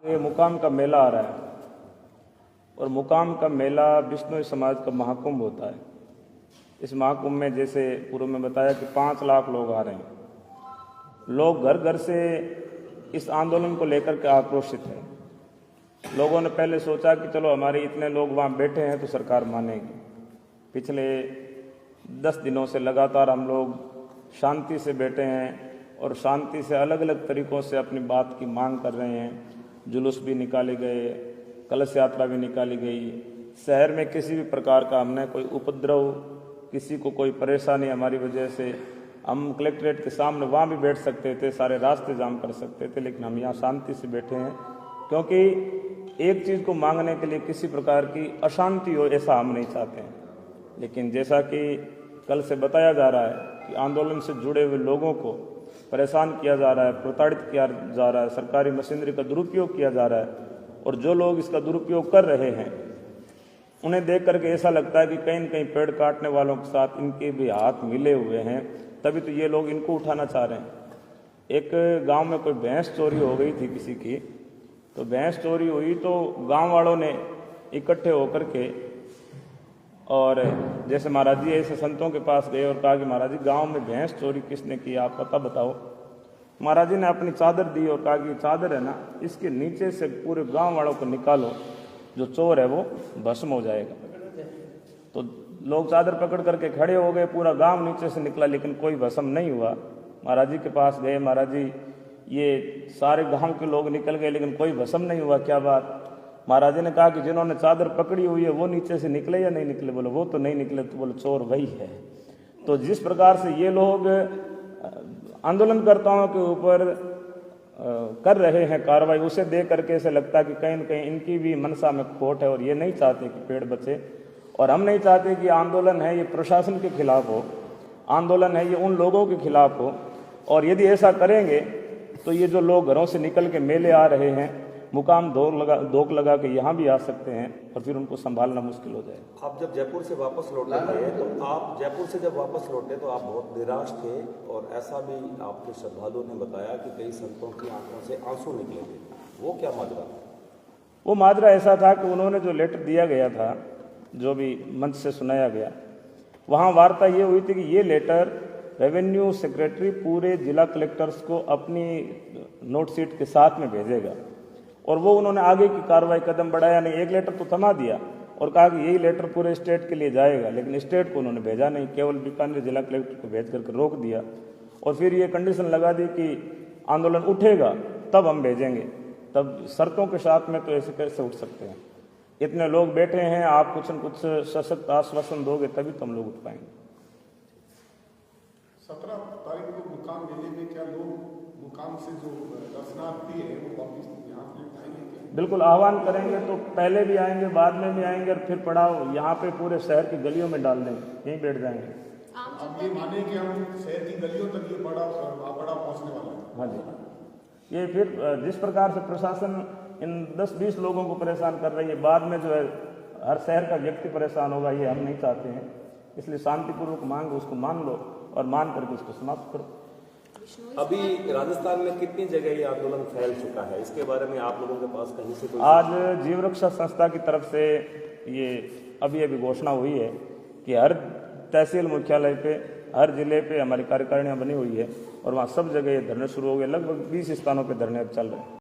ये मुकाम का मेला आ रहा है और मुकाम का मेला बिश्नोई समाज का महाकुंभ होता है। इस महाकुंभ में जैसे पूर्व में बताया कि 5 लाख लोग आ रहे हैं। लोग घर घर से इस आंदोलन को लेकर के आक्रोशित हैं। लोगों ने पहले सोचा कि चलो हमारे इतने लोग वहाँ बैठे हैं तो सरकार मानेगी। पिछले 10 दिनों से लगातार हम लोग शांति से बैठे हैं और शांति से अलग अलग तरीक़ों से अपनी बात की मांग कर रहे हैं। जुलूस भी निकाले गए, कलश यात्रा भी निकाली गई। शहर में किसी भी प्रकार का हमने कोई उपद्रव, किसी को कोई परेशानी हमारी वजह से हम कलेक्ट्रेट के सामने वहाँ भी बैठ सकते थे, सारे रास्ते जाम कर सकते थे, लेकिन हम यहाँ शांति से बैठे हैं क्योंकि एक चीज़ को मांगने के लिए किसी प्रकार की अशांति हो ऐसा हम नहीं चाहते हैं। लेकिन जैसा कि कल से बताया जा रहा है कि आंदोलन से जुड़े हुए लोगों को परेशान किया जा रहा है, प्रताड़ित किया जा रहा है, सरकारी मशीनरी का दुरुपयोग किया जा रहा है और जो लोग इसका दुरुपयोग कर रहे हैं उन्हें देख करके ऐसा लगता है कि कहीं न कहीं पेड़ काटने वालों के साथ इनके भी हाथ मिले हुए हैं, तभी तो ये लोग इनको उठाना चाह रहे हैं। एक गांव में कोई भैंस चोरी हो गई थी किसी की, तो भैंस चोरी हुई तो गांव वालों ने इकट्ठे होकर के और जैसे महाराज जी ऐसे संतों के पास गए और कहा कि महाराज जी गांव में भैंस चोरी किसने की, आप पता बताओ। महाराज जी ने अपनी चादर दी और कहा कि चादर है ना, इसके नीचे से पूरे गांव वालों को निकालो, जो चोर है वो भस्म हो जाएगा। तो लोग चादर पकड़ करके खड़े हो गए, पूरा गांव नीचे से निकला लेकिन कोई भस्म नहीं हुआ। महाराज जी के पास गए, महाराज जी ये सारे गांव के लोग निकल गए लेकिन कोई भस्म नहीं हुआ, क्या बात। महाराज जी ने कहा कि जिन्होंने चादर पकड़ी हुई है वो नीचे से निकले या नहीं निकले। बोले वो तो नहीं निकले। तो बोले चोर वही है। तो जिस प्रकार से ये लोग आंदोलनकर्ताओं के ऊपर कर रहे हैं कार्रवाई, उसे देख करके ऐसे लगता है कि कहीं न कहीं इनकी भी मनसा में खोट है और ये नहीं चाहते कि पेड़ बचे। और हम नहीं चाहते कि आंदोलन है ये प्रशासन के खिलाफ हो, आंदोलन है ये उन लोगों के खिलाफ हो। और यदि ऐसा करेंगे तो ये जो लोग घरों से निकल के मेले आ रहे हैं, मुकाम दोक लगा के यहाँ भी आ सकते हैं और फिर उनको संभालना मुश्किल हो जाए। आप जब जयपुर से वापस लौटे थे तो आप जयपुर से जब वापस लौटे तो आप बहुत निराश थे और ऐसा भी आपके श्रद्धालुओं ने बताया कि कई संतों की आंखों से आंसू निकले थे। वो क्या माजरा था? वो माजरा ऐसा था कि उन्होंने जो लेटर दिया गया था, जो भी मंच से सुनाया गया, वहाँ वार्ता ये हुई थी कि ये लेटर रेवेन्यू सेक्रेटरी पूरे जिला कलेक्टर्स को अपनी नोट शीट के साथ में भेजेगा और वो उन्होंने आगे की कार्रवाई कदम बढ़ाया नहीं। एक लेटर तो थमा दिया और कहा कि यही लेटर पूरे स्टेट के लिए जाएगा, लेकिन स्टेट को उन्होंने भेजा नहीं, केवल बीकानेर जिला कलेक्टर को भेज करके रोक दिया। और फिर ये कंडीशन लगा दी कि आंदोलन उठेगा तब हम भेजेंगे। तब शर्तों के साथ में तो ऐसे कैसे उठ सकते हैं? इतने लोग बैठे हैं, आप कुछ न कुछ सशक्त आश्वासन दोगे तभी तो हम लोग उठ पाएंगे। 17 तारीख को मुकाम मेले में क्या लोग मुकाम से जो दर्शनार्थी है वो वापिस यहाँ पे आएंगे? बिल्कुल आह्वान करेंगे, तो पहले भी आएंगे, बाद में भी आएंगे और फिर पड़ाव यहाँ पे पूरे शहर की गलियों में डाल देंगे, यहीं बैठ जाएंगे। आप ये माने कि हम शहर की गलियों तक ये बड़ा पहुँचने वाला है? हाँ जी। ये फिर जिस प्रकार से प्रशासन इन 10-20 लोगों को परेशान कर रही है, बाद में जो है हर शहर का व्यक्ति परेशान होगा, ये हम नहीं चाहते हैं। इसलिए शांतिपूर्वक मांग उसको मान लो और मान करके उसको समाप्त करो। अभी राजस्थान में कितनी जगह ये आंदोलन फैल चुका है, इसके बारे में आप लोगों के पास कहीं से कोई? आज जीव रक्षा संस्था की तरफ से ये अभी घोषणा हुई है कि हर तहसील मुख्यालय पे, हर जिले पे हमारी कार्यकारिणियाँ बनी हुई है और वहाँ सब जगह ये धरने शुरू हो गए। लगभग 20 स्थानों पे धरने अब चल रहे हैं।